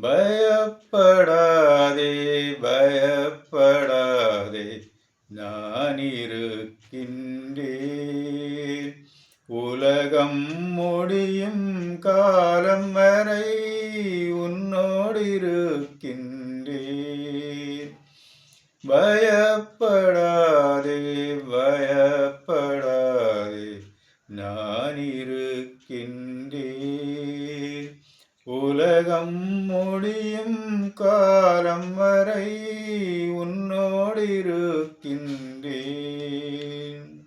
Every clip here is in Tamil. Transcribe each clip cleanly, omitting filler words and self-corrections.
பயப்படாதே பயப்படாதே நான் இருக்கின்றேன். உலகம் முடியும் காலம் வரை உன்னோடு இருக்கின்றேன். பயப்படாதே பயப்படாதே நான் இருக்கின்றேன். உலகம் முடியும் காலம் வரை உன்னோடு இருக்கின்றேன்.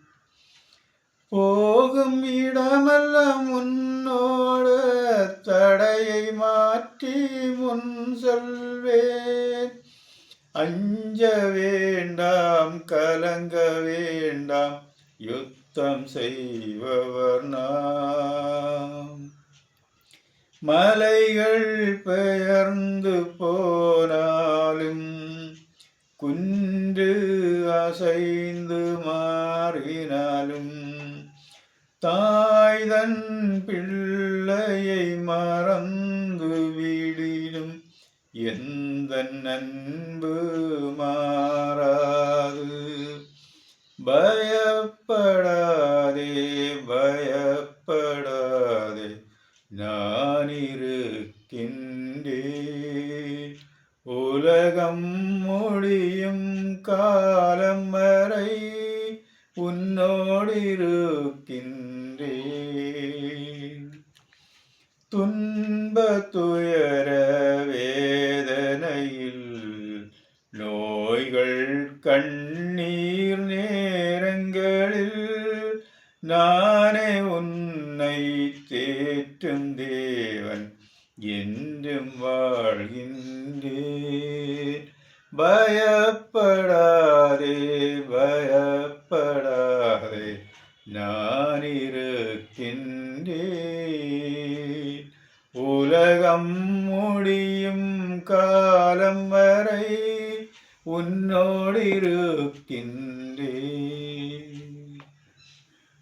போகும் இடமெல்லாம் உன்னோடு தடையை மாற்றி முன் சொல்வேன். அஞ்ச வேண்டாம் கலங்க வேண்டாம் யுத்தம் செய்பவர் நாம். மலைகள் பெயர்ந்து போனாலும் குன்று அசைந்து மாறினாலும் தாய்தன் பிள்ளையை மறந்து விடினும் எந்த அன்பு மாறாது. பயப்படாதே பயப்படாதே நான் இருக்கின்றேன். உலகம் முடியும் காலம் வரை உன்னோடு இருக்கின்றேன். துன்ப துயர வேதனையில் நோய்கள் கண்ணீர் நேரங்களில் நானே உன்னை தேற்றும் தேவன் என்றும் வாழ்கின்றேன். பயப்படாதே பயப்படாதே நான் இருக்கின்றேன். உலகம் முடியும் காலம் வரை உன்னோடு இருக்கின்றேன்.